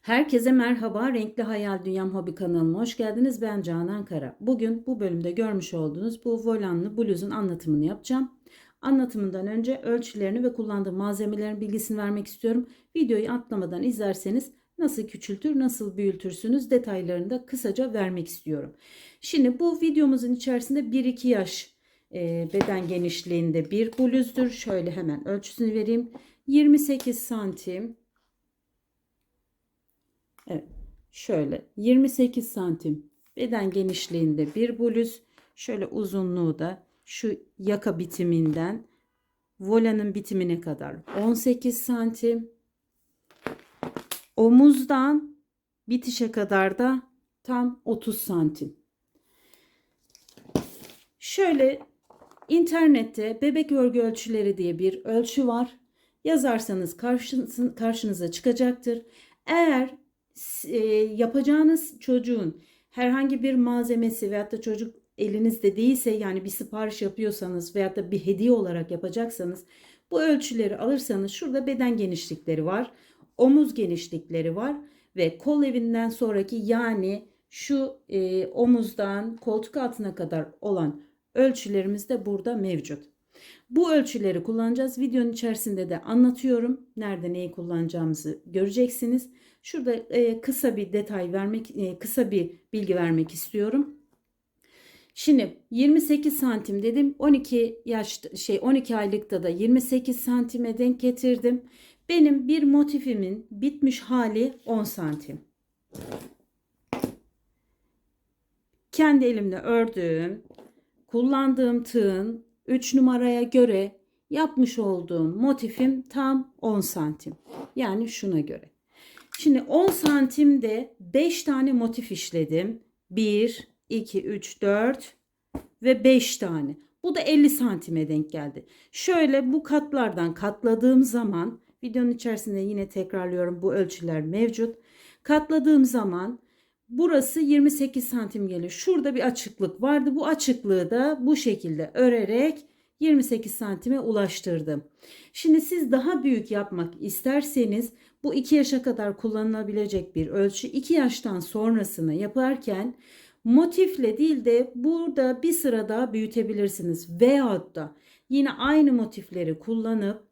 Herkese merhaba. Renkli Hayal Dünyam Hobi kanalıma hoş geldiniz. Ben Canan Kara. Bugün bu bölümde görmüş olduğunuz bu volanlı bluzun anlatımını yapacağım. Anlatımından önce ölçülerini ve kullandığım malzemelerin bilgisini vermek istiyorum. Videoyu atlamadan izlerseniz nasıl küçültür, nasıl büyütürsünüz detaylarını da kısaca vermek istiyorum. Şimdi bu videomuzun içerisinde 1-2 yaş beden genişliğinde bir bluzdur. Şöyle hemen ölçüsünü vereyim. 28 santim. Evet. Şöyle 28 santim beden genişliğinde bir bluz. Şöyle uzunluğu da şu yaka bitiminden volanın bitimine kadar 18 santim. Omuzdan bitişe kadar da tam 30 santim. Şöyle internette bebek örgü ölçüleri diye bir ölçü var. Yazarsanız karşınıza çıkacaktır. Eğer yapacağınız çocuğun herhangi bir malzemesi veyahut da çocuk elinizde değilse, yani bir sipariş yapıyorsanız veyahut da bir hediye olarak yapacaksanız bu ölçüleri alırsanız şurada beden genişlikleri var, omuz genişlikleri var ve kol evinden sonraki, yani şu omuzdan koltuk altına kadar olan ölçülerimiz de burada mevcut. Bu ölçüleri kullanacağız. Videonun içerisinde de anlatıyorum. Nerede neyi kullanacağımızı göreceksiniz. Şurada kısa bir detay vermek, kısa bir bilgi vermek istiyorum. Şimdi 28 santim dedim. 12 aylıkta da 28 santime denk getirdim. Benim bir motifimin bitmiş hali 10 santim. Kendi elimle ördüğüm, kullandığım tığın 3 numaraya göre yapmış olduğum motifim tam 10 santim. Yani şuna göre. Şimdi 10 santimde 5 tane motif işledim. 1, 2, 3, 4 ve 5 tane. Bu da 50 santime denk geldi. Şöyle bu katlardan katladığım zaman, videonun içerisinde yine tekrarlıyorum, bu ölçüler mevcut. Katladığım zaman burası 28 santim geliyor. Şurada bir açıklık vardı. Bu açıklığı da bu şekilde örerek 28 santime ulaştırdım. Şimdi siz daha büyük yapmak isterseniz bu 2 yaşa kadar kullanılabilecek bir ölçü. 2 yaştan sonrasını yaparken motifle değil de burada bir sıra daha büyütebilirsiniz. Veyahut da yine aynı motifleri kullanıp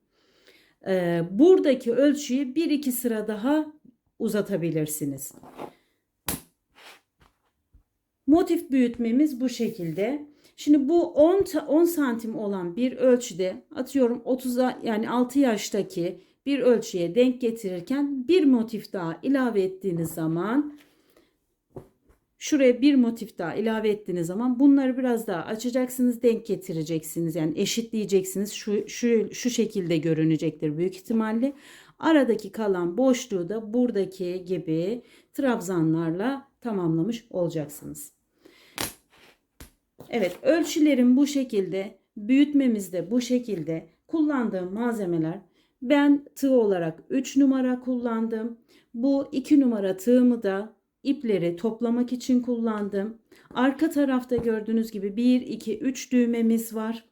buradaki ölçüyü 1-2 sıra daha uzatabilirsiniz. Motif büyütmemiz bu şekilde. Şimdi bu 10 santim olan bir ölçüde, atıyorum 30'a, yani 6 yaştaki bir ölçüye denk getirirken bir motif daha ilave ettiğiniz zaman, şuraya bir motif daha ilave ettiğiniz zaman bunları biraz daha açacaksınız, denk getireceksiniz. Yani eşitleyeceksiniz. Şu şekilde görünecektir büyük ihtimalle. Aradaki kalan boşluğu da buradaki gibi trabzanlarla tamamlamış olacaksınız. Evet, ölçülerim bu şekilde, büyütmemiz de bu şekilde. Kullandığım malzemeler, ben tığ olarak 3 numara kullandım. Bu 2 numara tığımı da ipleri toplamak için kullandım. Arka tarafta gördüğünüz gibi 1, 2, 3 düğmemiz var.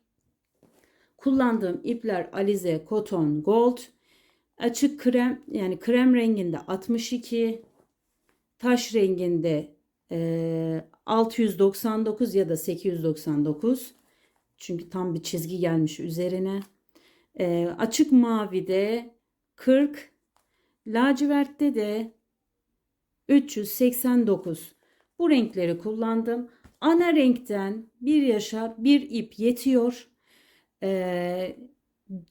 Kullandığım ipler Alize Cotton Gold. Açık krem, yani krem renginde 62, taş renginde 699 ya da 899. Çünkü tam bir çizgi gelmiş üzerine. Açık mavide 40, lacivertte de 389. Bu renkleri kullandım. Ana renkten bir yaşa bir ip yetiyor.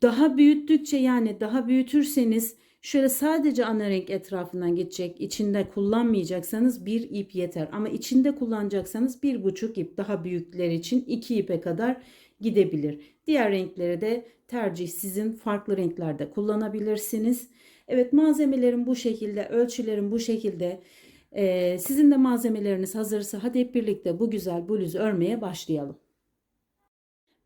Daha büyüttükçe, yani daha büyütürseniz şöyle sadece ana renk etrafından geçecek, içinde kullanmayacaksanız bir ip yeter. Ama içinde kullanacaksanız 1,5 ip, daha büyükler için 2 ipe kadar gidebilir. Diğer renkleri de tercih sizin, farklı renklerde kullanabilirsiniz. Evet, malzemelerim bu şekilde, ölçülerim bu şekilde. Sizin de malzemeleriniz hazırsa hadi hep birlikte bu güzel bluzu örmeye başlayalım.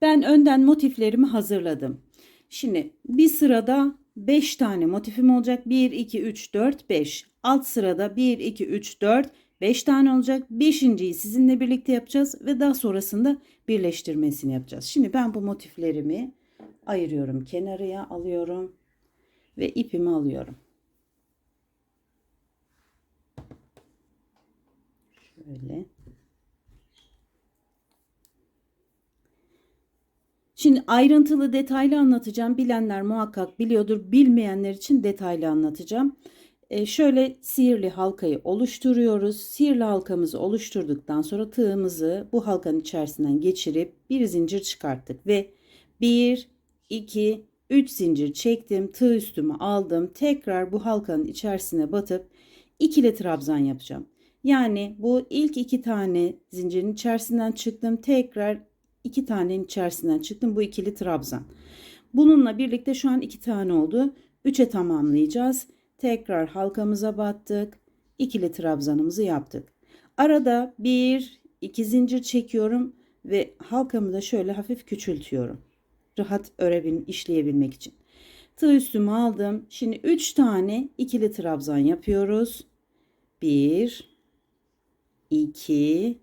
Ben önden motiflerimi hazırladım. Şimdi bir sırada 5 tane motifim olacak. 1, 2, 3, 4, 5. Alt sırada 1, 2, 3, 4, 5 tane olacak. Beşinciyi sizinle birlikte yapacağız ve daha sonrasında birleştirmesini yapacağız. Şimdi ben bu motiflerimi ayırıyorum. Kenarıya alıyorum ve ipimi alıyorum. Şöyle. Şimdi ayrıntılı detaylı anlatacağım. Bilenler muhakkak biliyordur. Bilmeyenler için detaylı anlatacağım. Şöyle sihirli halkayı oluşturuyoruz. Sihirli halkamızı oluşturduktan sonra tığımızı bu halkanın içerisinden geçirip bir zincir çıkarttık ve 1, 2, 3 zincir çektim. Tığ üstümü aldım. Tekrar bu halkanın içerisine batıp ikili trabzan yapacağım. Yani bu ilk 2 tane zincirin içerisinden çıktım. Tekrar 2 tanenin içerisinden çıktım. Bu ikili trabzan. Bununla birlikte şu an 2 tane oldu. 3'e tamamlayacağız. Tekrar halkamıza battık. İkili trabzanımızı yaptık. Arada 1, 2 zincir çekiyorum ve halkamı da şöyle hafif küçültüyorum. Rahat işleyebilmek için. Tığ üstümü aldım. Şimdi 3 tane ikili trabzan yapıyoruz. 1, 2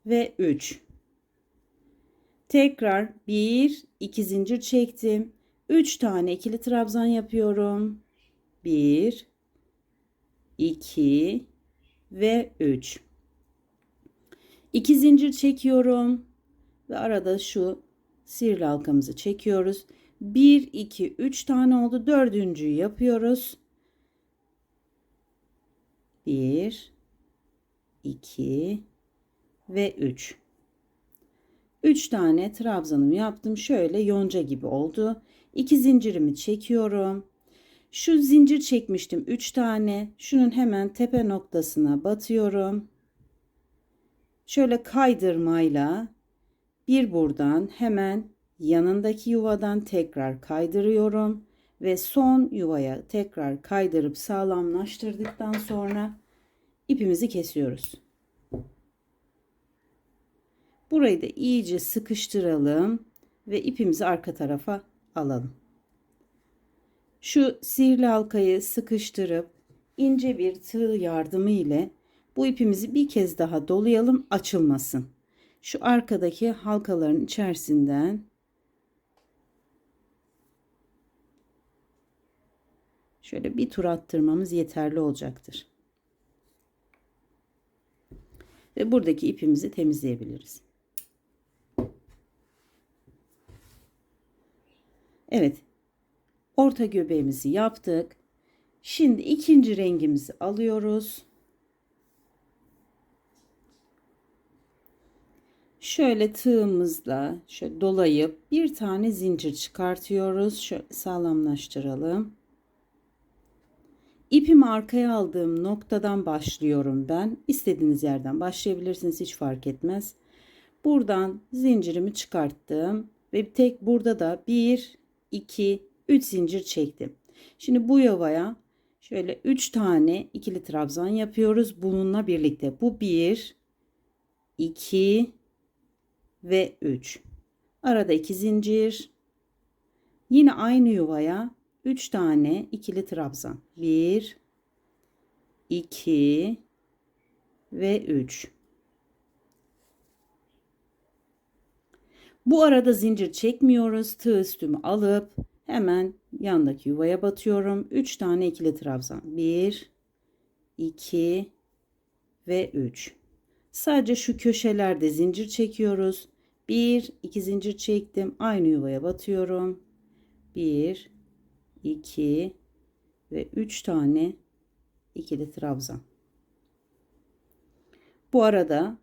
ve 3. Tekrar 1, 2 zincir çektim. 3 tane ikili trabzan yapıyorum. 1, 2 ve 3. 2 zincir çekiyorum ve arada şu sihirli halkamızı çekiyoruz. 1, 2, 3 tane oldu. Dördüncüyü yapıyoruz. 1, 2 ve 3. 3 tane trabzanımı yaptım. Şöyle yonca gibi oldu. 2 zincirimi çekiyorum. Şu zincir çekmiştim 3 tane. Şunun hemen tepe noktasına batıyorum. Şöyle kaydırmayla bir buradan hemen yanındaki yuvadan tekrar kaydırıyorum ve son yuvaya tekrar kaydırıp sağlamlaştırdıktan sonra ipimizi kesiyoruz. Burayı da iyice sıkıştıralım ve ipimizi arka tarafa alalım. Şu sihirli halkayı sıkıştırıp ince bir tığ yardımı ile bu ipimizi bir kez daha dolayalım, açılmasın. Şu arkadaki halkaların içerisinden şöyle bir tur attırmamız yeterli olacaktır. Ve buradaki ipimizi temizleyebiliriz. Evet. Orta göbeğimizi yaptık. Şimdi ikinci rengimizi alıyoruz. Şöyle tığımızla şöyle dolayıp bir tane zincir çıkartıyoruz. Şöyle sağlamlaştıralım. İpimi arkaya aldığım noktadan başlıyorum ben. İstediğiniz yerden başlayabilirsiniz, hiç fark etmez. Buradan zincirimi çıkarttım ve tek burada da 1, 2, 3 zincir çektim. Şimdi bu yuvaya şöyle 3 tane ikili trabzan yapıyoruz bununla birlikte. Bu 1, 2 ve 3. Arada 2 zincir. Yine aynı yuvaya 3 tane ikili trabzan. 1, 2 ve 3. Bu arada zincir çekmiyoruz. Tığ üstümü alıp hemen yandaki yuvaya batıyorum. 3 tane ikili trabzan. 1, 2 ve 3. Sadece şu köşelerde zincir çekiyoruz. 1, 2 zincir çektim. Aynı yuvaya batıyorum. 1, 2 ve 3 tane ikili trabzan. Bu arada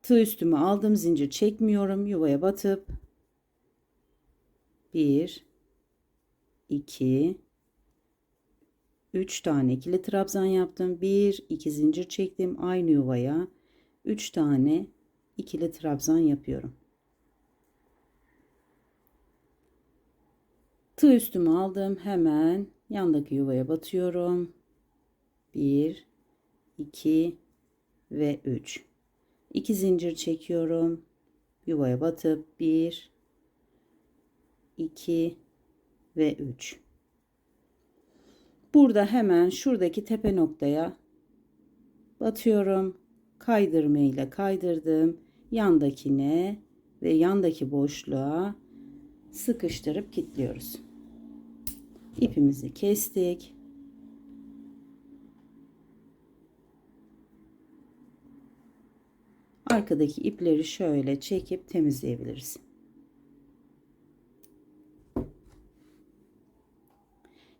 tığ üstümü aldım, zincir çekmiyorum, yuvaya batıp 1, 2, 3 tane ikili trabzan yaptım. 1, 2 zincir çektim, aynı yuvaya 3 tane ikili trabzan yapıyorum. Tığ üstümü aldım, hemen yandaki yuvaya batıyorum. 1, 2 ve 3. 2 zincir çekiyorum. Yuvaya batıp 1, 2 ve 3. Burada hemen şuradaki tepe noktaya batıyorum. Kaydırma ile kaydırdım. Yandakine ve yandaki boşluğa sıkıştırıp kilitliyoruz. İpimizi kestik. arkadaki ipleri şöyle çekip temizleyebiliriz.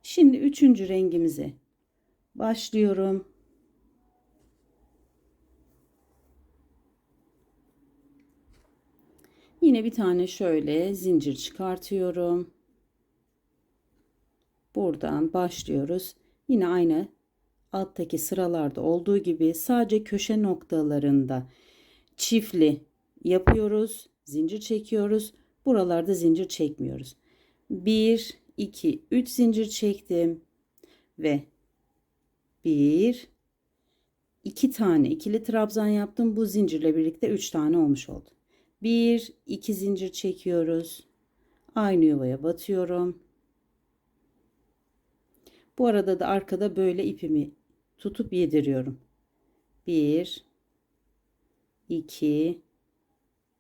Şimdi üçüncü rengimize başlıyorum. Yine bir tane şöyle zincir çıkartıyorum. Buradan başlıyoruz. Yine aynı alttaki sıralarda olduğu gibi sadece köşe noktalarında çiftli yapıyoruz. Zincir çekiyoruz. Buralarda zincir çekmiyoruz. 1, 2, 3 zincir çektim ve 1, 2 tane ikili trabzan yaptım. Bu zincirle birlikte 3 tane olmuş oldu. 1, 2 zincir çekiyoruz. Aynı yuvaya batıyorum. Bu arada da arkada böyle ipimi tutup yediriyorum. 1, 2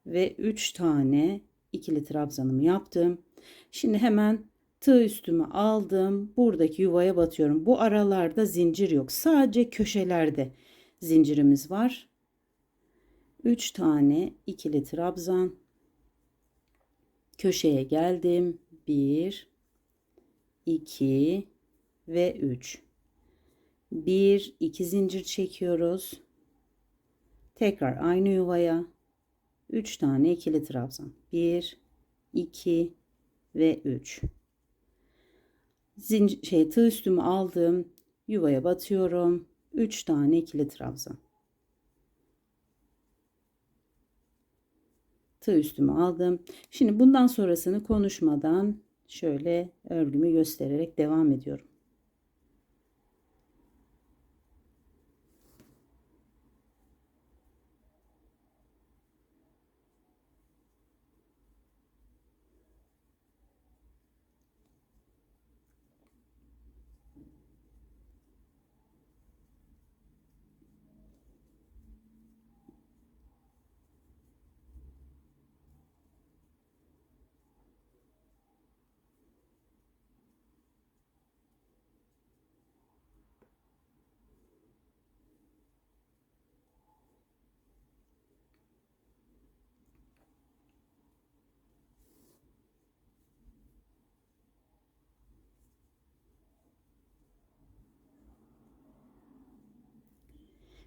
ve 3 tane ikili trabzanımı yaptım. Şimdi hemen tığ üstüme aldım. Buradaki yuvaya batıyorum. Bu aralarda zincir yok. Sadece köşelerde zincirimiz var. 3 tane ikili trabzan. Köşeye geldim. 1, 2 ve 3. 1, 2 zincir çekiyoruz. Tekrar aynı yuvaya 3 tane ikili trabzan. 1, 2 ve 3. Tığ üstümü aldım. Yuvaya batıyorum. 3 tane ikili trabzan. Tığ üstümü aldım. Şimdi bundan sonrasını konuşmadan şöyle örgümü göstererek devam ediyorum.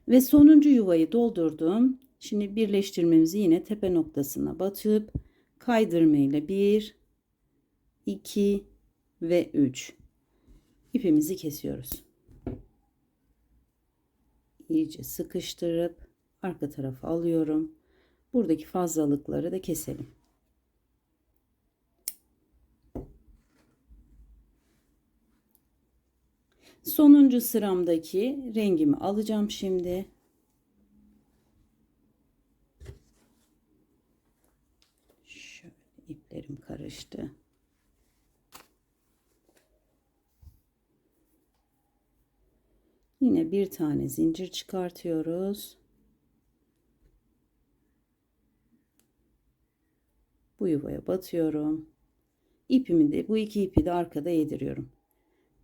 Ve sonuncu yuvayı doldurdum. Şimdi birleştirmemizi yine tepe noktasına batıp kaydırma ile 1, 2 ve 3 ipimizi kesiyoruz. İyice sıkıştırıp arka tarafa alıyorum. Buradaki fazlalıkları da keselim. Sonuncu sıramdaki rengimi alacağım şimdi. Şöyle iplerim karıştı. Yine bir tane zincir çıkartıyoruz. Bu yuvaya batıyorum. İpimi de bu iki ipi de arkada yediriyorum.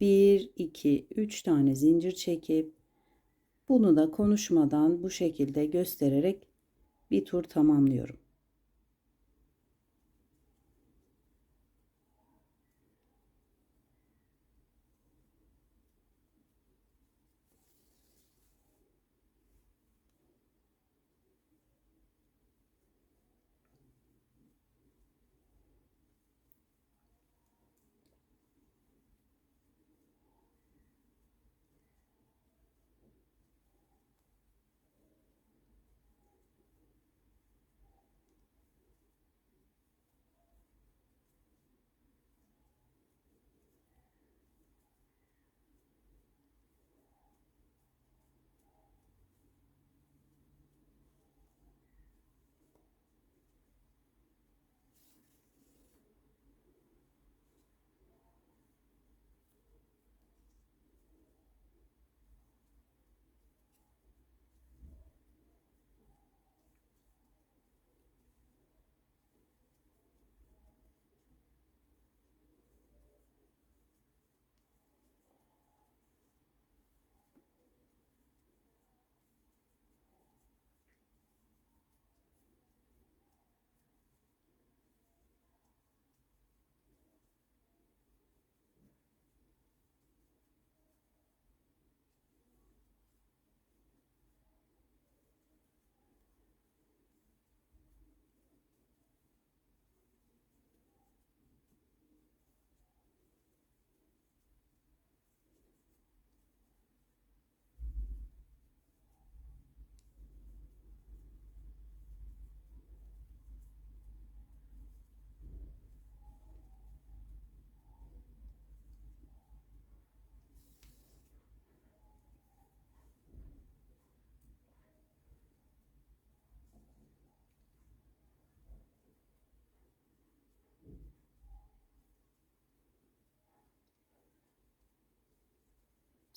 1, 2, 3 tane zincir çekip bunu da konuşmadan bu şekilde göstererek bir tur tamamlıyorum.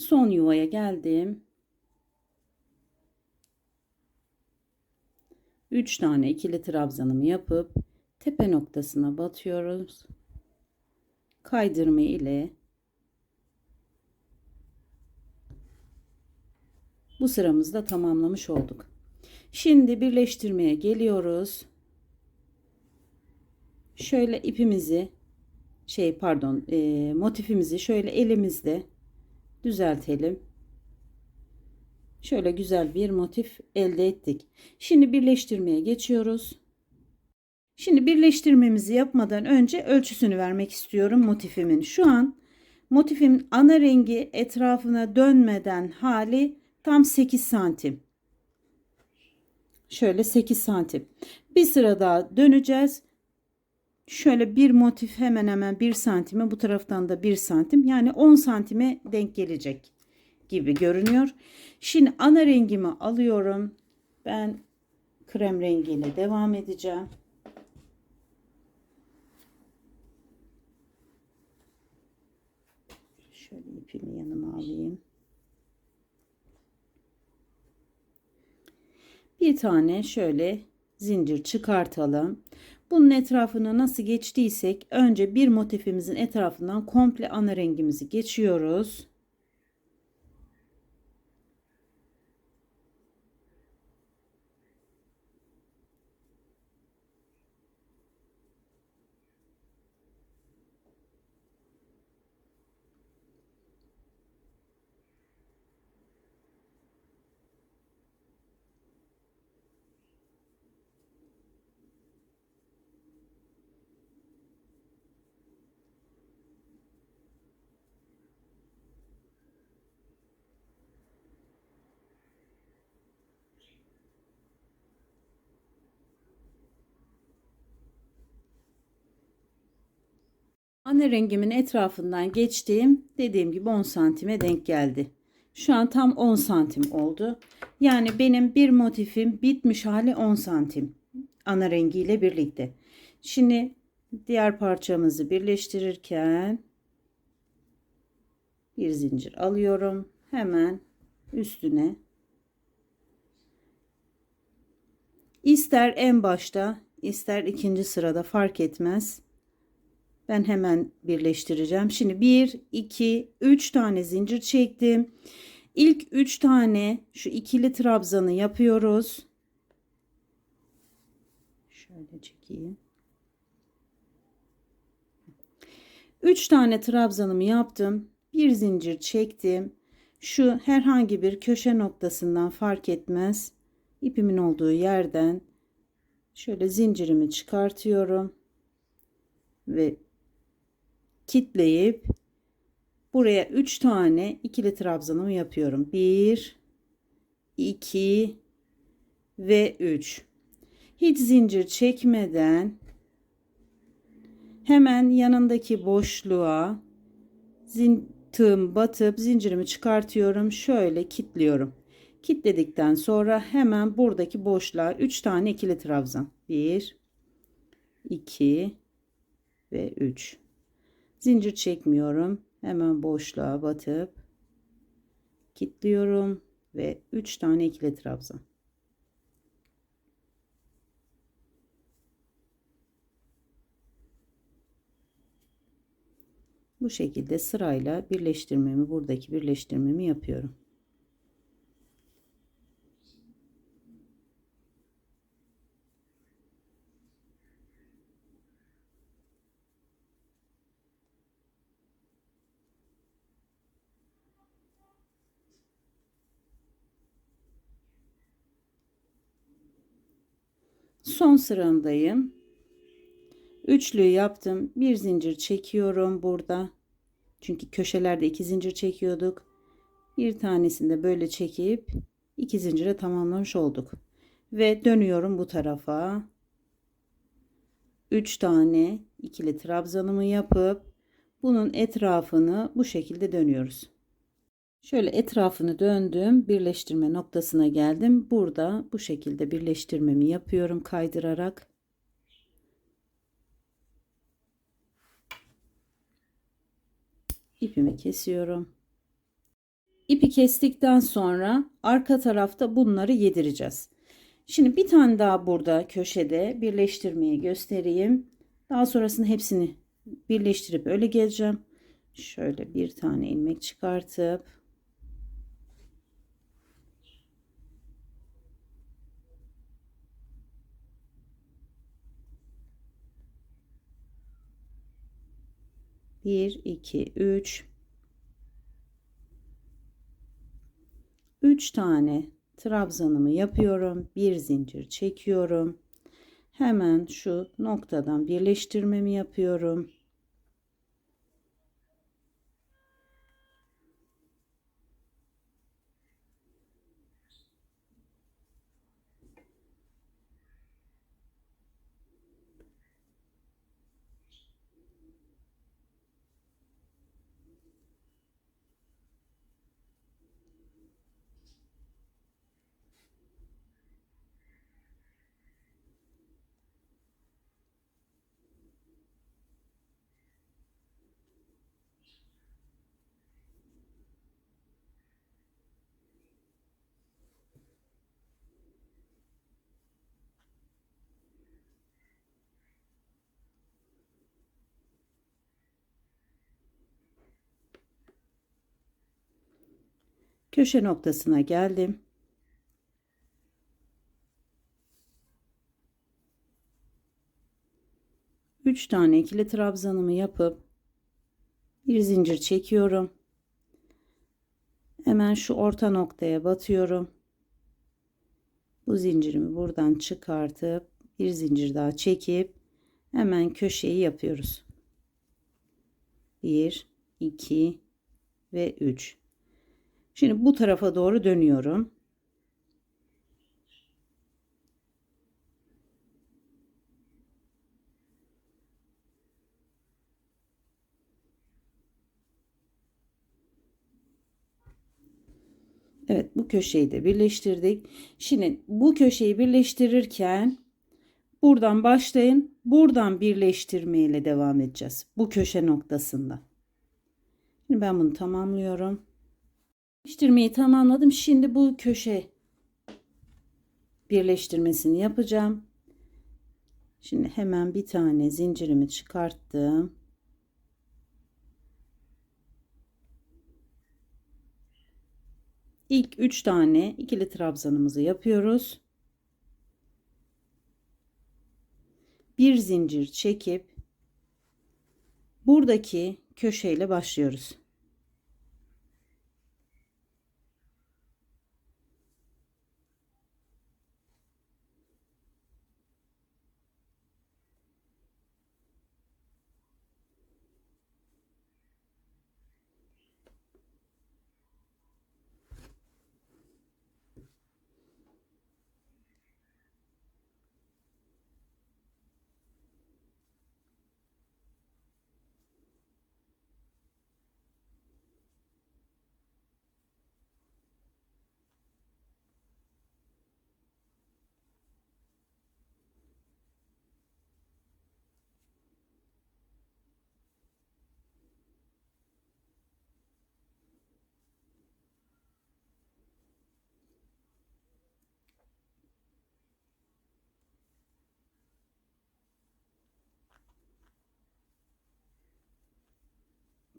Son yuvaya geldim. 3 tane ikili trabzanımı yapıp tepe noktasına batıyoruz. Kaydırma ile bu sıramızı da tamamlamış olduk. Şimdi birleştirmeye geliyoruz. Şöyle ipimizi motifimizi şöyle elimizde düzeltelim. Şöyle güzel bir motif elde ettik. Şimdi birleştirmeye geçiyoruz. Şimdi birleştirmemizi yapmadan önce ölçüsünü vermek istiyorum motifimin. Şu an motifimin ana rengi etrafına dönmeden hali tam 8 santim. Şöyle 8 santim. Bir sıra daha döneceğiz. Şöyle bir motif hemen hemen 1 santime, bu taraftan da 1 santim, yani 10 santime denk gelecek gibi görünüyor. Şimdi ana rengimi alıyorum. Ben krem rengiyle devam edeceğim. Şöyle ipimi yanıma alayım. Bir tane şöyle zincir çıkartalım. Bunun etrafını nasıl geçtiysek önce bir motifimizin etrafından komple ana rengimizi geçiyoruz. Ana rengimin etrafından geçtiğim, dediğim gibi 10 santime denk geldi. Şu an tam 10 santim oldu. Yani benim bir motifim bitmiş hali 10 santim. Ana rengiyle birlikte. Şimdi diğer parçamızı birleştirirken bir zincir alıyorum. Hemen üstüne. İster en başta, ister ikinci sırada fark etmez. Ben hemen birleştireceğim. Şimdi 1, 2, 3 tane zincir çektim. İlk 3 tane şu ikili trabzanı yapıyoruz. Şöyle çekeyim. 3 tane trabzanımı yaptım. Bir zincir çektim. Şu herhangi bir köşe noktasından fark etmez. İpimin olduğu yerden şöyle zincirimi çıkartıyorum ve kitleyip buraya 3 tane ikili trabzanımı yapıyorum. 1, 2 ve 3. Hiç zincir çekmeden hemen yanındaki boşluğa tığım batıp zincirimi çıkartıyorum. Şöyle kilitliyorum. Kilitledikten sonra hemen buradaki boşluğa 3 tane ikili trabzan. 1, 2 ve 3. Zincir çekmiyorum. Hemen boşluğa batıp kilitliyorum ve 3 tane ikili trabzan. Bu şekilde sırayla buradaki birleştirmemi yapıyorum. Son sıramdayım. Üçlüyü yaptım. Bir zincir çekiyorum burada. Çünkü köşelerde 2 zincir çekiyorduk. Bir tanesini de böyle çekip 2 zincire tamamlamış olduk. Ve dönüyorum bu tarafa. 3 tane ikili trabzanımı yapıp bunun etrafını bu şekilde dönüyoruz. Şöyle etrafını döndüm. Birleştirme noktasına geldim. Burada bu şekilde birleştirmemi yapıyorum kaydırarak. İpimi kesiyorum. İpi kestikten sonra arka tarafta bunları yedireceğiz. Şimdi bir tane daha burada köşede birleştirmeyi göstereyim. Daha sonrasında hepsini birleştirip öyle geleceğim. Şöyle bir tane ilmek çıkartıp bir, iki, üç. 3 tane trabzanımı yapıyorum. Bir zincir çekiyorum. Hemen şu noktadan birleştirmemi yapıyorum. Köşe noktasına geldim. Üç tane ikili trabzanımı yapıp bir zincir çekiyorum. Hemen şu orta noktaya batıyorum. Bu zincirimi buradan çıkartıp bir zincir daha çekip hemen köşeyi yapıyoruz. 1, 2 ve 3. Şimdi bu tarafa doğru dönüyorum. Evet, bu köşeyi de birleştirdik. Şimdi bu köşeyi birleştirirken buradan başlayın. Buradan birleştirmeyle devam edeceğiz. Bu köşe noktasında. Şimdi ben bunu tamamlıyorum. Birleştirmeyi tamamladım. Şimdi bu köşe birleştirmesini yapacağım. Şimdi hemen bir tane zincirimi çıkarttım. İlk 3 tane ikili trabzanımızı yapıyoruz. Bir zincir çekip buradaki köşeyle başlıyoruz.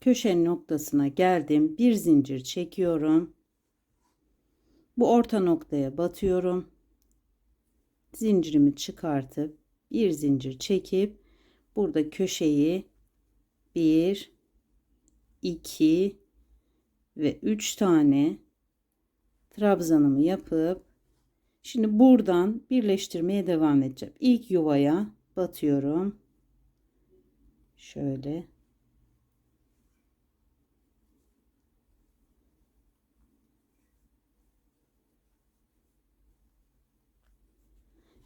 Köşenin noktasına geldim. Bir zincir çekiyorum. Bu orta noktaya batıyorum. Zincirimi çıkartıp bir zincir çekip burada köşeyi 1, 2 ve 3 tane trabzanımı yapıp şimdi buradan birleştirmeye devam edeceğim. İlk yuvaya batıyorum. Şöyle.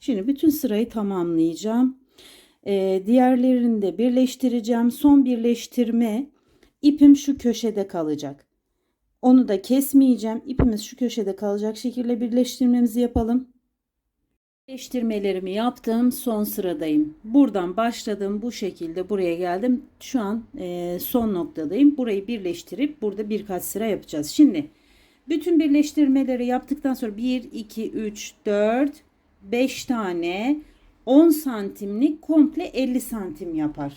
Şimdi bütün sırayı tamamlayacağım. Diğerlerini de birleştireceğim. Son birleştirme ipim şu köşede kalacak. Onu da kesmeyeceğim. İpimiz şu köşede kalacak şekilde birleştirmemizi yapalım. Birleştirmelerimi yaptım. Son sıradayım. Buradan başladım. Bu şekilde buraya geldim. Şu an son noktadayım. Burayı birleştirip burada birkaç sıra yapacağız. Şimdi Bütün birleştirmeleri yaptıktan sonra 1, 2, 3, 4, 5 tane 10 santimlik komple 50 santim yapar.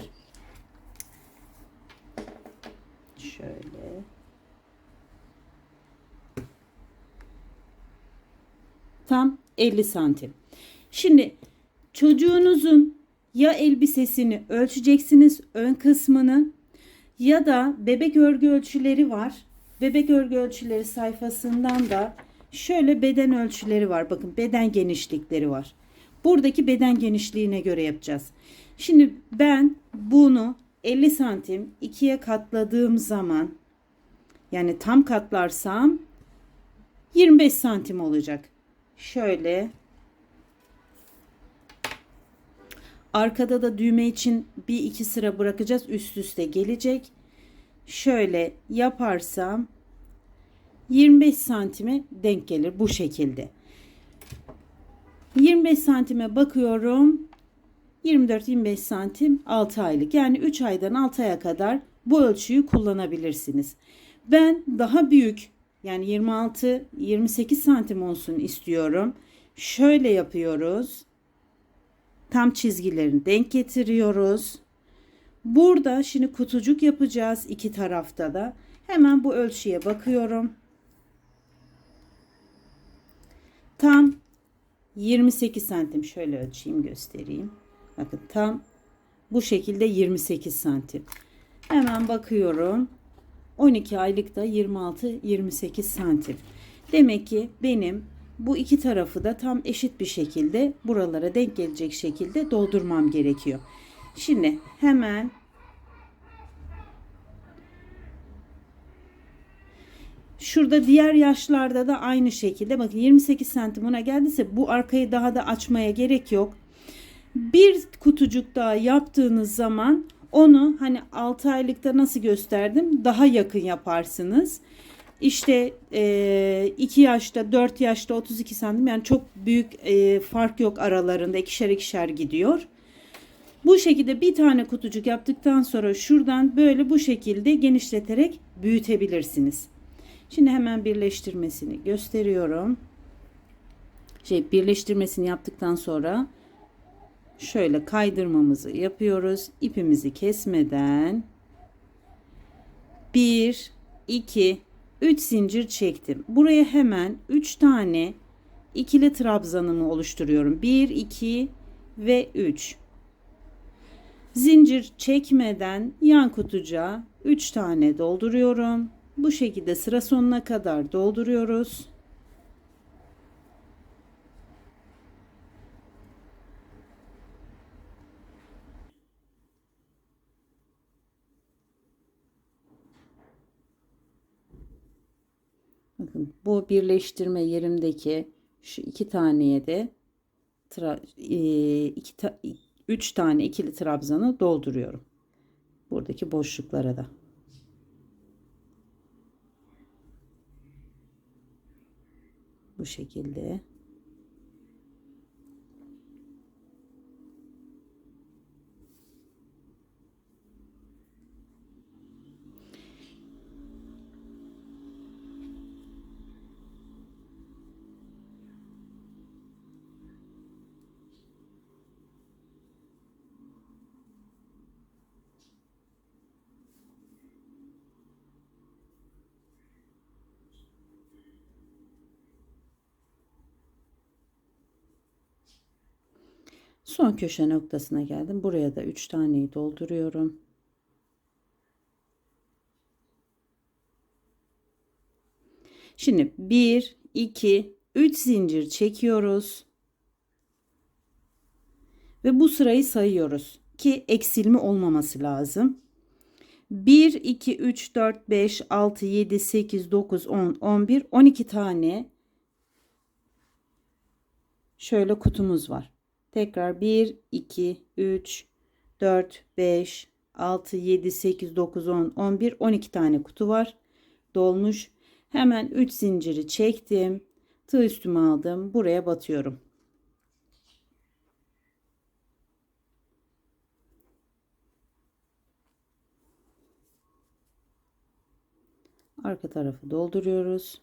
Şöyle. Tam 50 santim. Şimdi çocuğunuzun ya elbisesini ölçeceksiniz ön kısmını ya da bebek örgü ölçüleri var. Bebek örgü ölçüleri sayfasından da şöyle beden ölçüleri var. Bakın beden genişlikleri var. Buradaki beden genişliğine göre yapacağız. Şimdi ben bunu 50 santim ikiye katladığım zaman yani tam katlarsam 25 santim olacak. Şöyle arkada da düğme için bir iki sıra bırakacağız. Üst üste gelecek. Şöyle yaparsam 25 santime denk gelir bu şekilde. 25 santime bakıyorum. 24-25 santim 6 aylık. Yani 3 aydan 6 aya kadar bu ölçüyü kullanabilirsiniz. Ben daha büyük yani 26-28 santim olsun istiyorum. Şöyle yapıyoruz. Tam çizgilerini denk getiriyoruz. Burada şimdi kutucuk yapacağız iki tarafta da. Hemen bu ölçüye bakıyorum. Tam 28 santim. Şöyle ölçeyim göstereyim. Bakın tam bu şekilde 28 santim. Hemen bakıyorum. 12 aylıkta 26-28 santim. Demek ki benim bu iki tarafı da tam eşit bir şekilde buralara denk gelecek şekilde doldurmam gerekiyor. Şimdi hemen şurada diğer yaşlarda da aynı şekilde bakın 28 santim ona geldiyse bu arkayı daha da açmaya gerek yok. Bir kutucuk daha yaptığınız zaman onu hani 6 aylıkta nasıl gösterdim daha yakın yaparsınız. İşte 2 yaşta 4 yaşta 32 santim yani çok büyük fark yok aralarında ikişer ikişer gidiyor. Bu şekilde bir tane kutucuk yaptıktan sonra şuradan böyle bu şekilde genişleterek büyütebilirsiniz. Şimdi hemen birleştirmesini gösteriyorum. Birleştirmesini yaptıktan sonra şöyle kaydırmamızı yapıyoruz. İpimizi kesmeden 1, 2, 3 zincir çektim. Buraya hemen 3 tane ikili trabzanımı oluşturuyorum. 1, 2 ve 3. Zincir çekmeden yan kutucuğa 3 tane dolduruyorum. Bu şekilde sıra sonuna kadar dolduruyoruz. Bakın bu birleştirme yerimdeki şu iki taneye de 3 tane ikili trabzanı dolduruyorum. Buradaki boşluklara da. Bu şekilde. Son köşe noktasına geldim. Buraya da 3 taneyi dolduruyorum. Şimdi 1, 2, 3 zincir çekiyoruz. Ve bu sırayı sayıyoruz ki eksilme olmaması lazım. 1, 2, 3, 4, 5, 6, 7, 8, 9, 10, 11, 12 tane şöyle kutumuz var. Tekrar 1, 2, 3, 4, 5, 6, 7, 8, 9, 10, 11, 12 tane kutu var. Dolmuş. Hemen 3 zinciri çektim. Tığ üstüme aldım. Buraya batıyorum. Arka tarafı dolduruyoruz.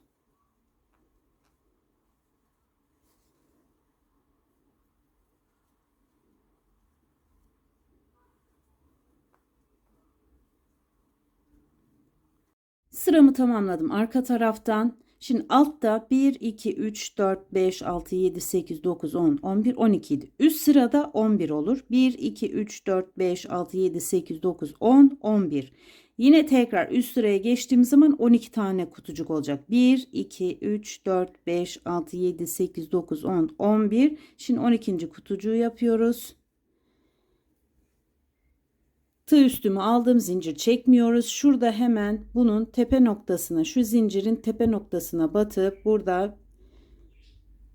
Sıramı tamamladım arka taraftan. Şimdi altta 1, 2, 3, 4, 5, 6, 7, 8, 9, 10, 11, 12 idi. Üst sırada 11 olur. 1, 2, 3, 4, 5, 6, 7, 8, 9, 10, 11. Yine tekrar üst sıraya geçtiğim zaman 12 tane kutucuk olacak. 1, 2, 3, 4, 5, 6, 7, 8, 9, 10, 11. Şimdi 12. kutucuğu yapıyoruz. Tığ üstümü aldığım zincir çekmiyoruz. Şurada hemen bunun tepe noktasına, şu zincirin tepe noktasına batıp burada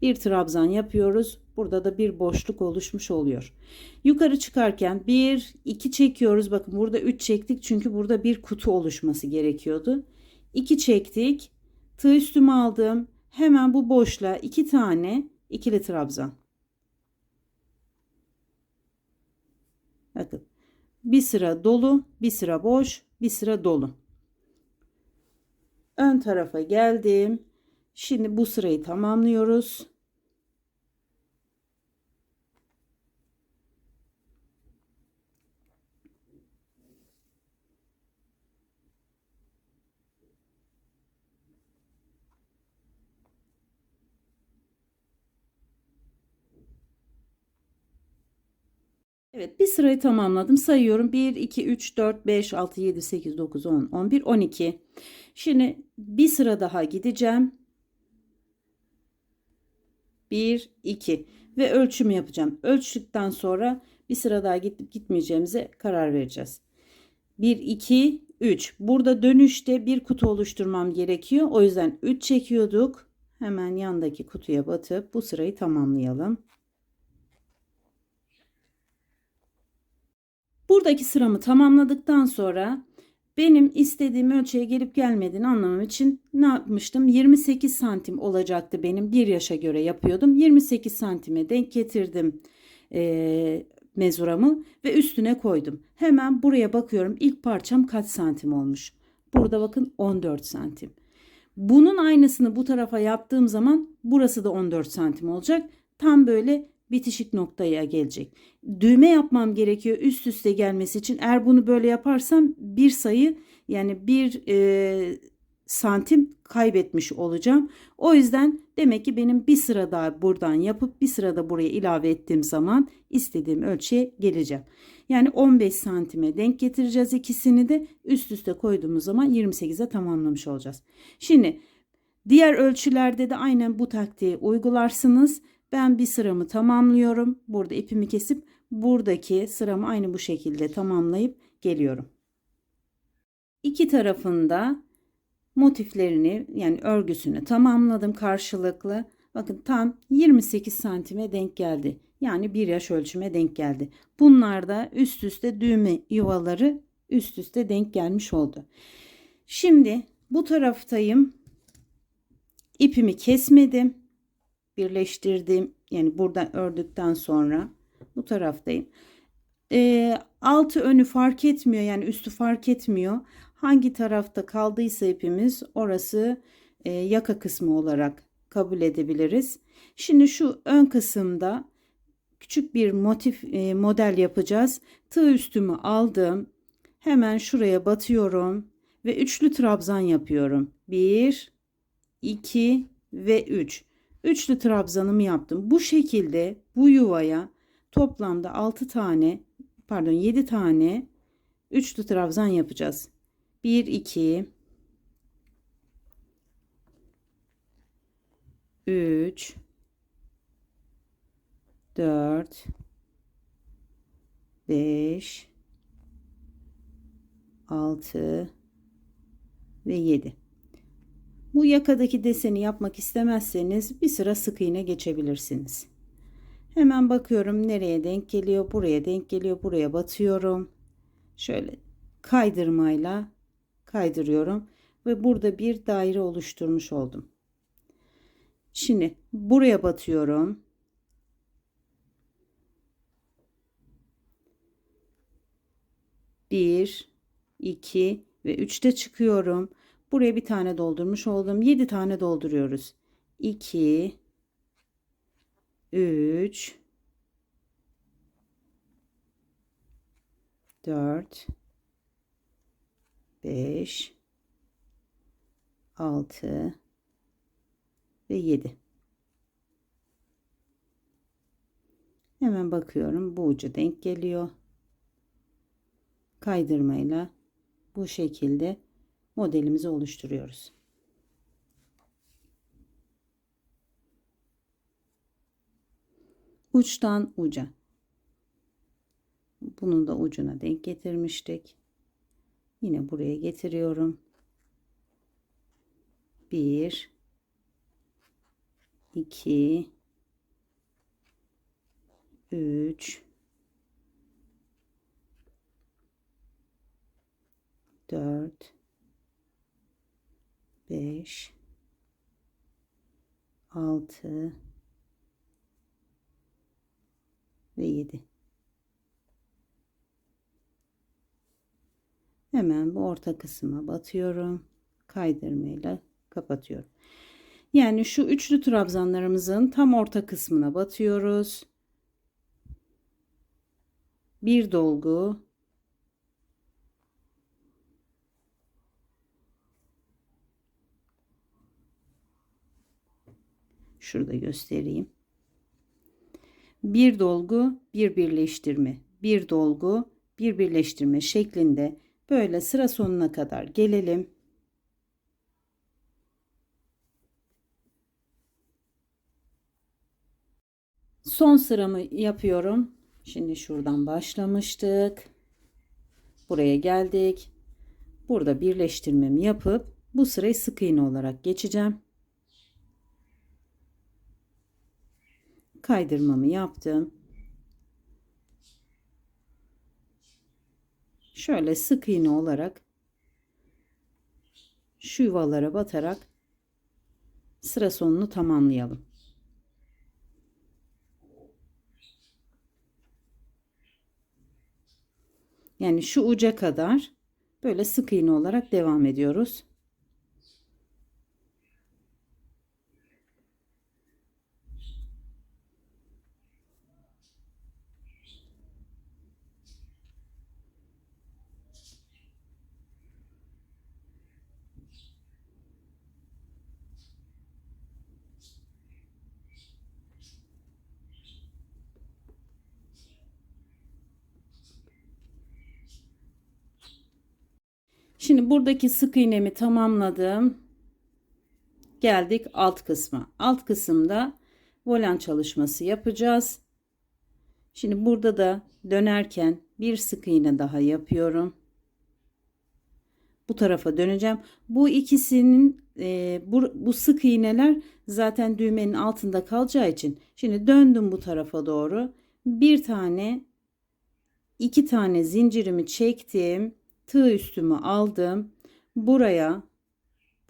bir trabzan yapıyoruz. Burada da bir boşluk oluşmuş oluyor. Yukarı çıkarken 1, 2 çekiyoruz. Bakın burada 3 çektik çünkü burada bir kutu oluşması gerekiyordu. 2 çektik. Tığ üstümü aldım. Hemen bu boşluğa 2 tane ikili trabzan. Bakın. Bir sıra dolu, bir sıra boş, bir sıra dolu. Ön tarafa geldim. Şimdi bu sırayı tamamlıyoruz. Evet, bir sırayı tamamladım. Sayıyorum. 1, 2, 3, 4, 5, 6, 7, 8, 9, 10, 11, 12. Şimdi bir sıra daha gideceğim. 1, 2 ve ölçümü yapacağım. Ölçtükten sonra bir sıra daha gidip gitmeyeceğimize karar vereceğiz. 1, 2, 3. Burada dönüşte bir kutu oluşturmam gerekiyor. O yüzden 3 çekiyorduk. Hemen yandaki kutuya batıp bu sırayı tamamlayalım. Buradaki sıramı tamamladıktan sonra benim istediğim ölçüye gelip gelmediğini anlamam için ne yapmıştım? 28 santim olacaktı benim, bir yaşa göre yapıyordum. 28 santime denk getirdim mezuramı ve üstüne koydum. Hemen buraya bakıyorum, ilk parçam kaç santim olmuş. Burada bakın 14 santim. Bunun aynısını bu tarafa yaptığım zaman burası da 14 santim olacak. Tam böyle bitişik noktaya gelecek. Düğme yapmam gerekiyor üst üste gelmesi için. Eğer bunu böyle yaparsam bir sayı, yani bir santim kaybetmiş olacağım. O yüzden demek ki benim bir sıra daha buradan yapıp bir sıra da buraya ilave ettiğim zaman istediğim ölçüye geleceğim. Yani 15 santime denk getireceğiz, ikisini de üst üste koyduğumuz zaman 28'e tamamlamış olacağız. Şimdi diğer ölçülerde de aynen bu taktiği uygularsınız. Ben bir sıramı tamamlıyorum. Burada ipimi kesip buradaki sıramı aynı bu şekilde tamamlayıp geliyorum. İki tarafında motiflerini, yani örgüsünü tamamladım karşılıklı. Bakın tam 28 santime denk geldi. Yani bir yaş ölçüme denk geldi. Bunlar da üst üste düğme yuvaları üst üste denk gelmiş oldu. Şimdi bu taraftayım. İpimi kesmedim. Birleştirdim. Yani buradan ördükten sonra bu taraftayım. Altı önü fark etmiyor, yani üstü fark etmiyor. Hangi tarafta kaldıysa ipimiz orası yaka kısmı olarak kabul edebiliriz. Şimdi şu ön kısımda küçük bir motif model yapacağız. Tığ üstümü aldım. Hemen şuraya batıyorum ve üçlü trabzan yapıyorum. 1, 2 ve 3. Üçlü trabzanımı yaptım. Bu şekilde bu yuvaya toplamda 6 tane, pardon 7 tane üçlü trabzan yapacağız. 1, 2, 3, 4, 5, 6 ve 7. Bu yakadaki deseni yapmak istemezseniz bir sıra sık iğne geçebilirsiniz. Hemen bakıyorum nereye denk geliyor, buraya denk geliyor, buraya batıyorum. Şöyle kaydırmayla kaydırıyorum ve burada bir daire oluşturmuş oldum. Şimdi buraya batıyorum. Bir, iki ve üçte çıkıyorum. Buraya bir tane doldurmuş oldum. 7 tane dolduruyoruz. 2, 3, 4, 5, 6 ve 7. Hemen bakıyorum, bu ucu denk geliyor. Kaydırmayla bu şekilde modelimizi oluşturuyoruz. Uçtan uca. Bunun da ucuna denk getirmiştik. Yine buraya getiriyorum. 1 2 3 4 5 6 ve 7. Hemen bu orta kısma batıyorum. Kaydırmayla kapatıyorum. Yani şu üçlü trabzanlarımızın tam orta kısmına batıyoruz. Bir dolgu, şurada göstereyim. Bir dolgu, bir birleştirme, bir dolgu, bir birleştirme şeklinde böyle sıra sonuna kadar gelelim. Son sıramı yapıyorum. Şimdi şuradan başlamıştık. Buraya geldik. Burada birleştirmemi yapıp bu sırayı sık iğne olarak geçeceğim. Kaydırmamı yaptım. Şöyle sık iğne olarak şu yuvalara batarak sıra sonunu tamamlayalım. Yani şu uca kadar böyle sık iğne olarak devam ediyoruz. Şimdi buradaki sık iğnemi tamamladım. Geldik alt kısma. Alt kısımda volan çalışması yapacağız. Şimdi burada da dönerken bir sık iğne daha yapıyorum. Bu tarafa döneceğim. Bu ikisinin bu sık iğneler zaten düğmenin altında kalacağı için şimdi döndüm bu tarafa doğru. Bir tane, iki tane zincirimi çektim. Tığ üstümü aldım. Buraya,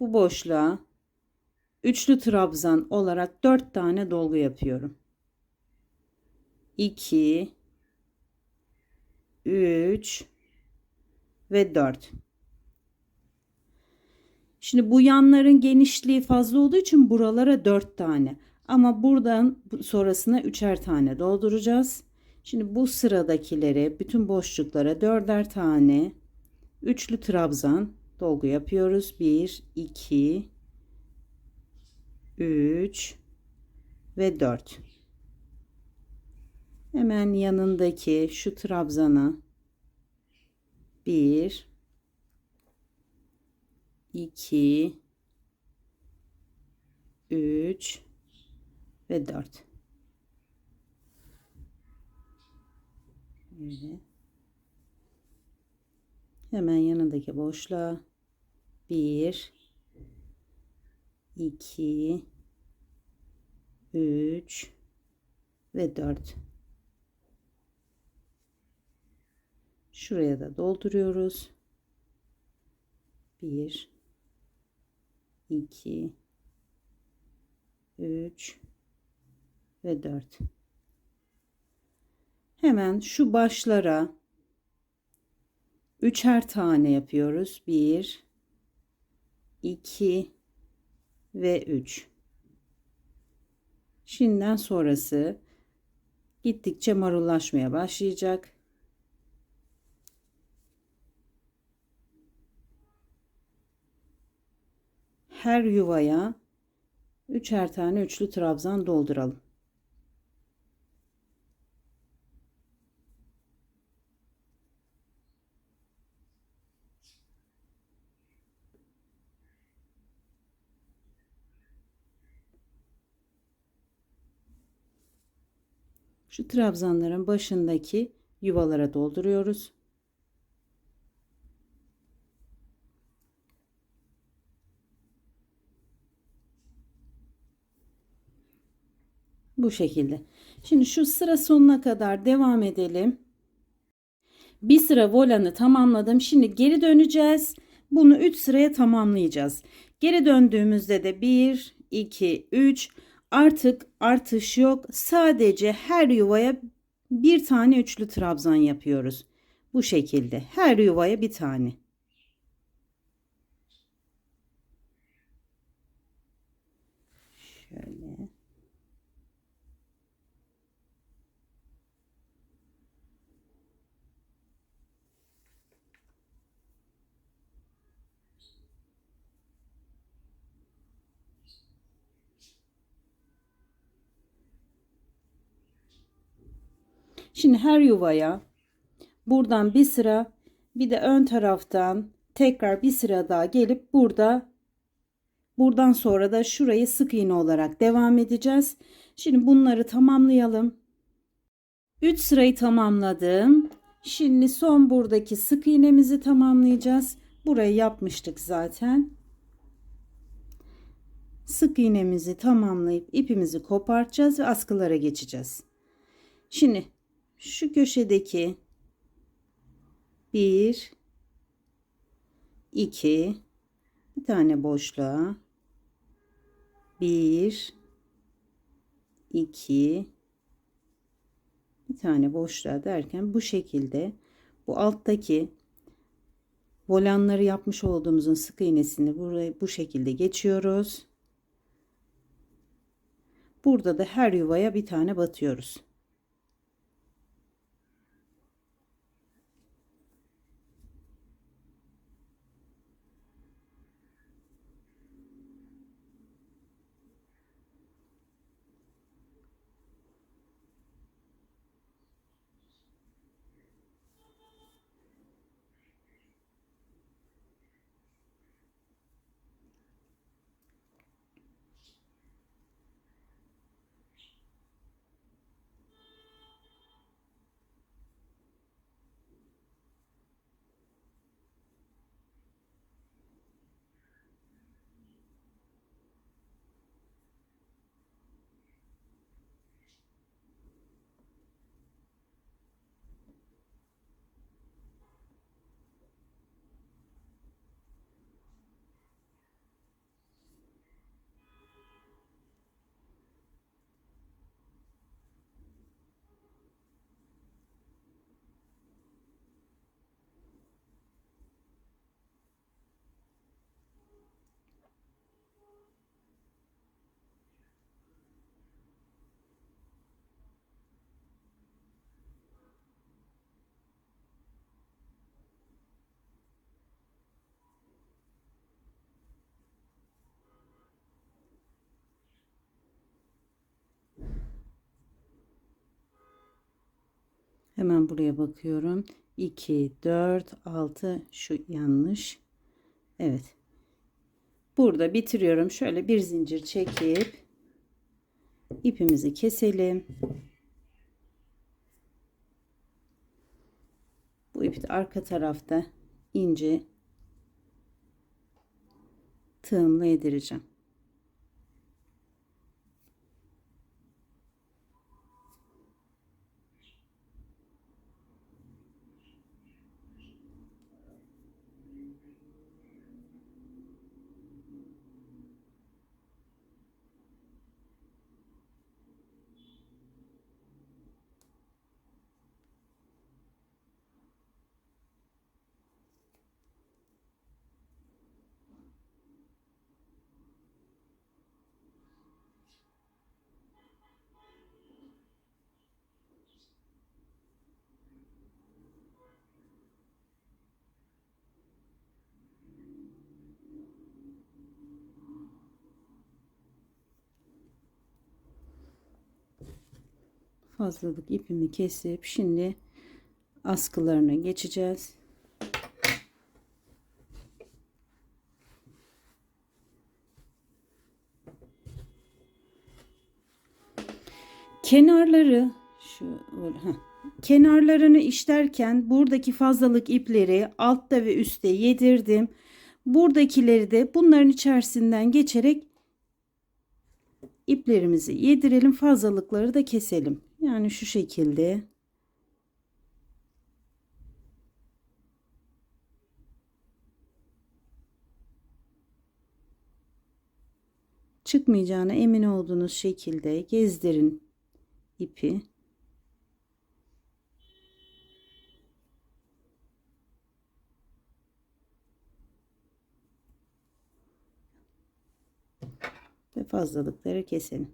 bu boşluğa üçlü trabzan olarak 4 tane dolgu yapıyorum. 2 3 ve 4. Şimdi bu yanların genişliği fazla olduğu için buralara 4 tane. Ama buradan sonrasına 3'er tane dolduracağız. Şimdi bu sıradakilere, bütün boşluklara 4'er tane üçlü trabzan dolgu yapıyoruz. 1 2 3 ve 4. Hemen yanındaki şu trabzana 1 2 3 ve 4. Evet. Hemen yanındaki boşluğa 1 2 3 ve 4. Şuraya da dolduruyoruz. 1 2 3 ve 4. Hemen şu başlara üçer tane yapıyoruz. 1 2 ve 3. Şimdiden sonrası gittikçe marullaşmaya başlayacak. her yuvaya üçer tane üçlü trabzan dolduralım. Şu trabzanların başındaki yuvalara dolduruyoruz. Bu şekilde. Şimdi şu sıra sonuna kadar devam edelim. Bir sıra volanı tamamladım. Şimdi geri döneceğiz. Bunu 3 sıraya tamamlayacağız. Geri döndüğümüzde de 1, 2, 3 artık artış yok. Sadece her yuvaya bir tane üçlü trabzan yapıyoruz. Bu şekilde. Her yuvaya bir tane. Şöyle. Şimdi her yuvaya buradan bir sıra, bir de ön taraftan tekrar bir sıra daha gelip buradan sonra da şurayı sık iğne olarak devam edeceğiz. Şimdi bunları tamamlayalım. 3 sırayı tamamladım. Şimdi son buradaki sık iğnemizi tamamlayacağız. Burayı yapmıştık zaten. Sık iğnemizi tamamlayıp ipimizi kopartacağız ve askılara geçeceğiz. Şimdi şu köşedeki 1, 2, bir tane boşluğa 1, 2, bir tane boşluğa derken bu şekilde bu alttaki volanları yapmış olduğumuzun sık iğnesini buraya bu şekilde geçiyoruz. Burada da her yuvaya bir tane batıyoruz. Hemen buraya bakıyorum. 2, 4, 6 şu yanlış. Evet. Burada bitiriyorum. Şöyle bir zincir çekip ipimizi keselim. Bu ipi de arka tarafta ince tığımla yedireceğim. Fazlalık ipimi kesip şimdi askılarına geçeceğiz. Kenarları kenarlarını işlerken buradaki fazlalık ipleri altta ve üstte yedirdim. Buradakileri de bunların içerisinden geçerek iplerimizi yedirelim. Fazlalıkları da keselim. Yani şu şekilde. Çıkmayacağına emin olduğunuz şekilde gezdirin ipi. Ve fazlalıkları keselim.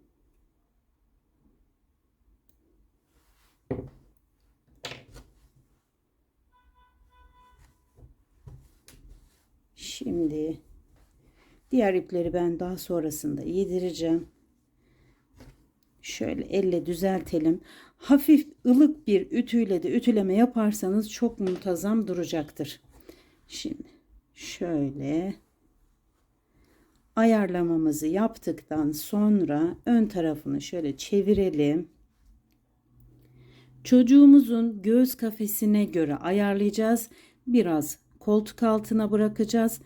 Şimdi diğer ipleri ben daha sonrasında yedireceğim. Şöyle elle düzeltelim. Hafif ılık bir ütüyle de ütüleme yaparsanız çok muntazam duracaktır. Şimdi şöyle ayarlamamızı yaptıktan sonra ön tarafını şöyle çevirelim. Çocuğumuzun göğüs kafesine göre ayarlayacağız. Biraz koltuk altına bırakacağız.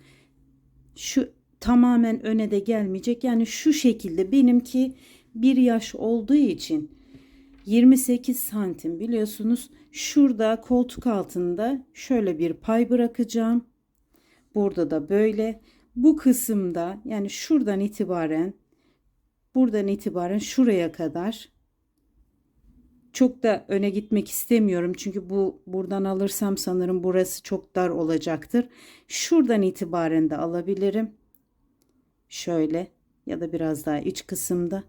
Şu tamamen öne de gelmeyecek. Yani şu şekilde, benimki 1 yaş olduğu için 28 santim biliyorsunuz. Şurada koltuk altında şöyle bir pay bırakacağım. Burada da böyle. Bu kısımda yani şuradan itibaren, buradan itibaren şuraya kadar, çok da öne gitmek istemiyorum. Çünkü buradan alırsam sanırım burası çok dar olacaktır. Şuradan itibaren de alabilirim. Şöyle ya da biraz daha iç kısımda.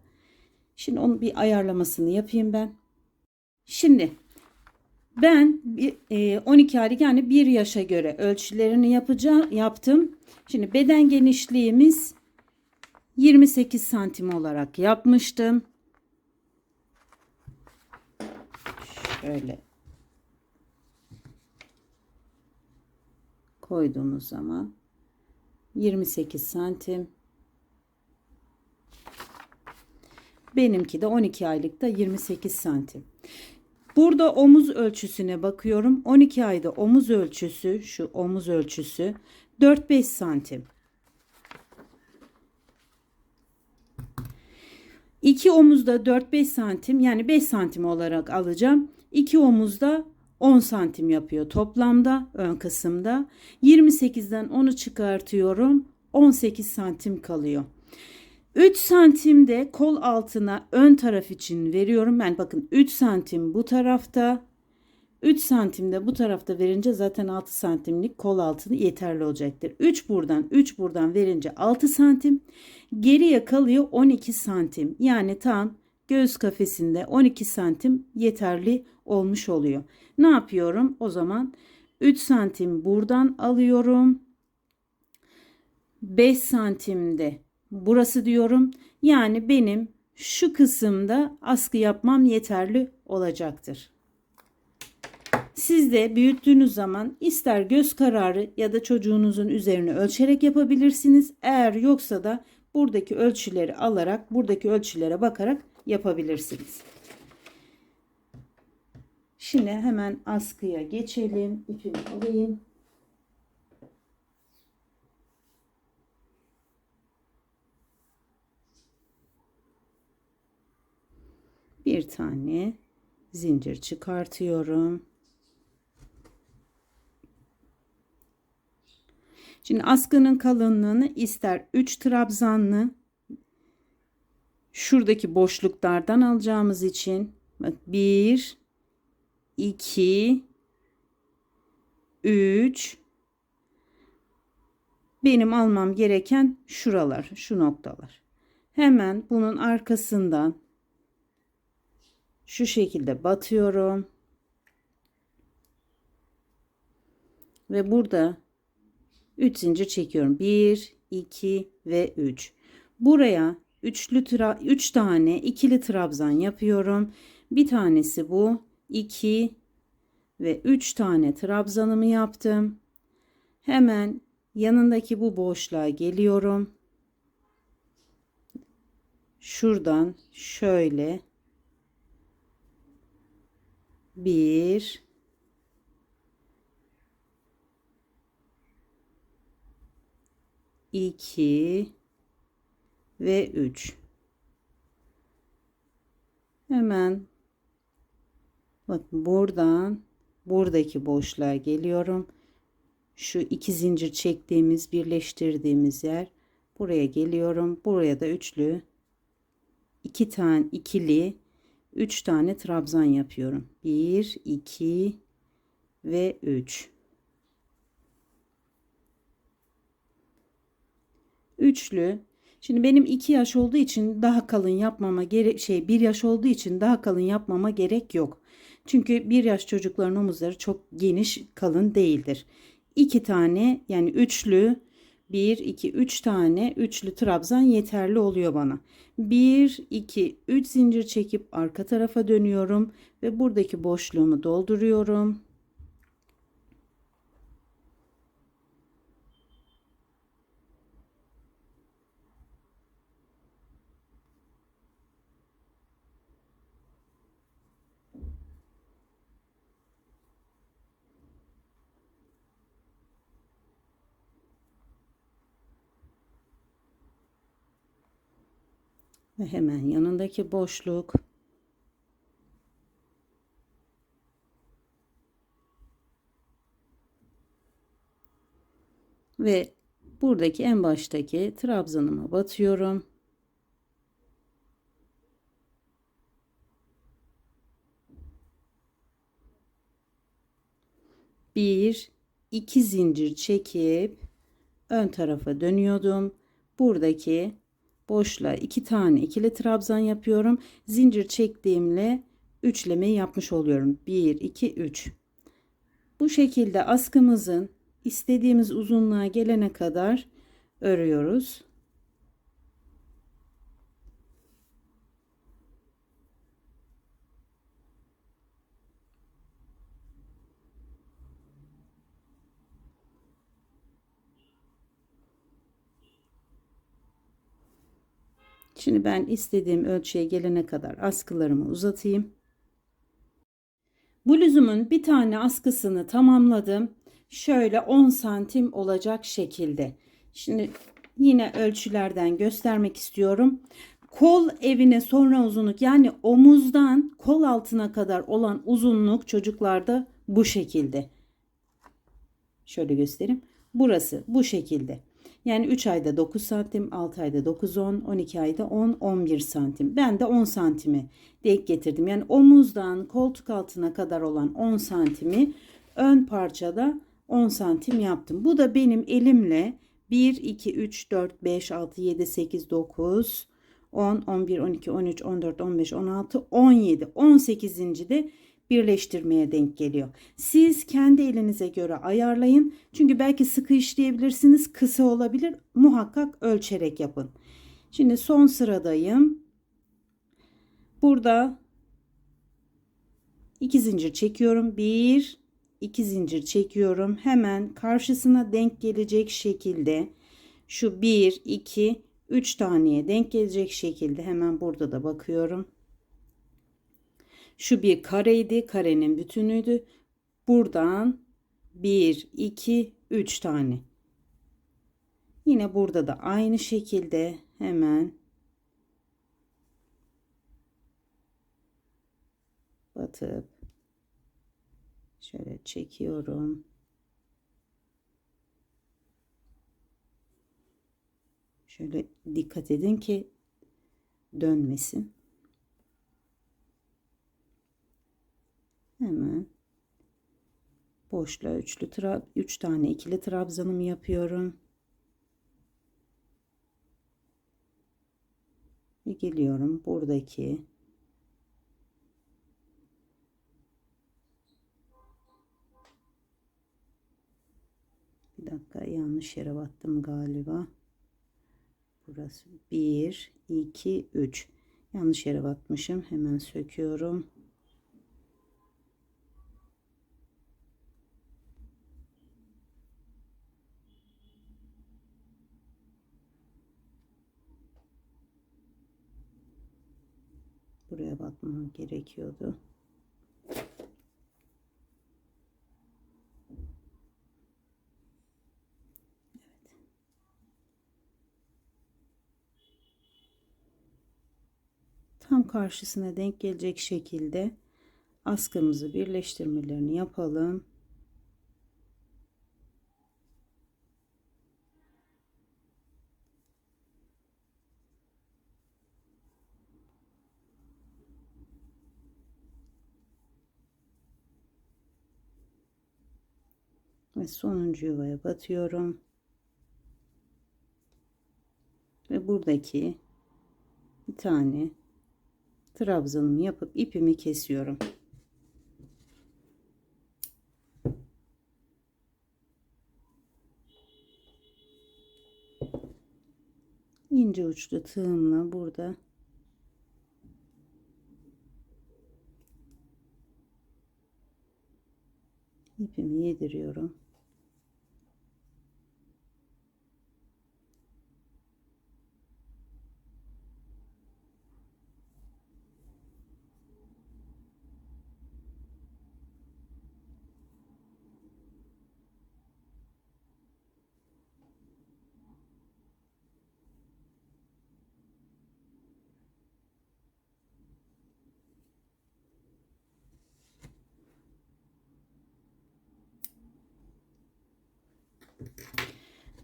Şimdi onun bir ayarlamasını yapayım ben. Şimdi ben 12 aylık yani 1 yaşa göre ölçülerini yaptım. Şimdi beden genişliğimiz 28 santim olarak yapmıştım. Şöyle koyduğumuz zaman 28 santim. Benimki de 12 aylıkta 28 santim. Burada omuz ölçüsüne bakıyorum. 12 ayda omuz ölçüsü, şu omuz ölçüsü 4-5 santim. 2 omuzda 4-5 santim, yani 5 santim olarak alacağım. 2 omuzda 10 santim yapıyor toplamda ön kısımda. 28'den 10'u çıkartıyorum. 18 santim kalıyor. 3 santim de kol altına ön taraf için veriyorum. Yani bakın 3 santim bu tarafta, 3 santim de bu tarafta verince zaten 6 santimlik kol altını yeterli olacaktır. 3 buradan, 3 buradan verince 6 santim. Geriye kalıyor 12 santim. Yani tam göğüs kafesinde 12 santim yeterli olmuş oluyor. Ne yapıyorum? O zaman 3 santim buradan alıyorum. 5 santimde burası diyorum. Yani benim şu kısımda askı yapmam yeterli olacaktır. Siz de büyüttüğünüz zaman ister göz kararı ya da çocuğunuzun üzerine ölçerek yapabilirsiniz. Eğer yoksa da buradaki ölçüleri alarak, buradaki ölçülere bakarak yapabilirsiniz. Şimdi hemen askıya geçelim. İpimi alayım. Bir tane zincir çıkartıyorum. Şimdi askının kalınlığını ister 3 trabzanlı, şuradaki boşluklardan alacağımız için bak 1 2 3, benim almam gereken şuralar, şu noktalar. Hemen bunun arkasından şu şekilde batıyorum. Ve burada 3 zincir çekiyorum. 1, 2 ve 3. Buraya 3 tane ikili trabzan yapıyorum. Bir tanesi bu. 2 ve 3 tane trabzanımı yaptım. Hemen yanındaki bu boşluğa geliyorum. Şuradan şöyle 1 2 ve 3. Hemen bakın buradan buradaki boşluğa geliyorum. Şu 2 zincir çektiğimiz, birleştirdiğimiz yer. Buraya geliyorum. Buraya da üçlü 2 tane ikili 3 tane trabzan yapıyorum. 1 2 ve 3. Üçlü. Şimdi benim 2 yaş olduğu için daha kalın yapmama gerek 1 yaş olduğu için daha kalın yapmama gerek yok. Çünkü 1 yaş çocukların omuzları çok geniş, kalın değildir. 2 tane yani üçlü 1 2 3 tane üçlü trabzan yeterli oluyor bana. 1 2 3 zincir çekip arka tarafa dönüyorum ve buradaki boşluğumu dolduruyorum. Ve hemen yanındaki boşluk. Ve buradaki en baştaki trabzanıma batıyorum. Bir, iki zincir çekip ön tarafa dönüyordum. Buradaki boşluğa 2 tane ikili trabzan yapıyorum. Zincir çektiğimle üçlemeyi yapmış oluyorum. 1 2 3. Bu şekilde askımızın istediğimiz uzunluğa gelene kadar örüyoruz. Şimdi ben istediğim ölçüye gelene kadar askılarımı uzatayım. Bluzumun bir tane askısını tamamladım. Şöyle 10 santim olacak şekilde. Şimdi yine ölçülerden göstermek istiyorum. Kol evine sonra uzunluk yani omuzdan kol altına kadar olan uzunluk çocuklarda bu şekilde. Şöyle göstereyim. Burası bu şekilde. Yani 3 ayda 9 santim, 6 ayda 9-10, 12 ayda 10-11 santim. Ben de 10 santimi denk getirdim. Yani omuzdan koltuk altına kadar olan 10 santimi ön parçada 10 santim yaptım. Bu da benim elimle 1, 2, 3, 4, 5, 6, 7, 8, 9, 10, 11, 12, 13, 14, 15, 16, 17, 18. de birleştirmeye denk geliyor. Siz kendi elinize göre ayarlayın. Çünkü belki sıkı işleyebilirsiniz, kısa olabilir. Muhakkak ölçerek yapın. Şimdi son sıradayım. Burada 2 zincir çekiyorum. 1 2 zincir çekiyorum. Hemen karşısına denk gelecek şekilde şu 1 2 3 taneye denk gelecek şekilde hemen burada da bakıyorum. Şu bir kareydi. Karenin bütünüydü. Buradan 1, 2, 3 tane. Yine burada da aynı şekilde hemen batıp şöyle çekiyorum. Şöyle dikkat edin ki dönmesin. Hemen boşluğa 3 tane ikili trabzanımı yapıyorum. Ve geliyorum buradaki bir dakika yanlış yere battım galiba. Burası 1 2 3 yanlış yere batmışım. Hemen söküyorum. Buraya batmam gerekiyordu. Tam karşısına denk gelecek şekilde askımızı birleştirmelerini yapalım. Ve sonuncu yuvaya batıyorum. Ve buradaki bir tane trabzanımı yapıp ipimi kesiyorum. İnce uçlu tığımla burada ipimi yediriyorum.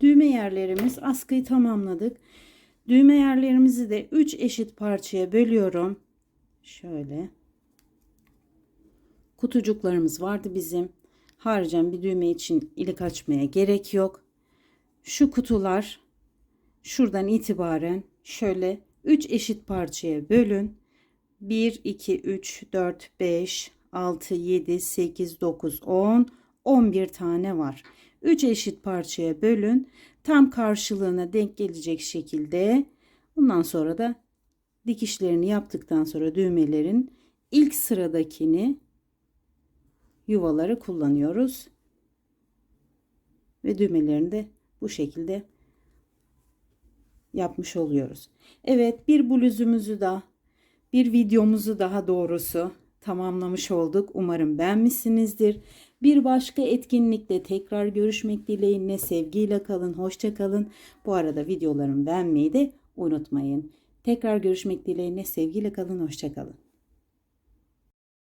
Düğme yerlerimiz, askıyı tamamladık. Düğme yerlerimizi de 3 eşit parçaya bölüyorum. Şöyle. Kutucuklarımız vardı bizim. Haricen bir düğme için ilik açmaya gerek yok. Şu kutular şuradan itibaren şöyle 3 eşit parçaya bölün. 1, 2, 3, 4, 5, 6, 7, 8, 9, 10, 11 tane var. 3 eşit parçaya bölün. Tam karşılığına denk gelecek şekilde. Bundan sonra da dikişlerini yaptıktan sonra düğmelerin ilk sıradakini yuvaları kullanıyoruz. Ve düğmelerini de bu şekilde yapmış oluyoruz. Evet, bir bluzumuzu da, bir videomuzu daha doğrusu tamamlamış olduk. Umarım beğenmişsinizdir. Bir başka etkinlikte tekrar görüşmek dileğiyle, sevgiyle kalın, hoşça kalın. Bu arada videolarımı beğenmeyi de unutmayın. Tekrar görüşmek dileğiyle, sevgiyle kalın, hoşça kalın.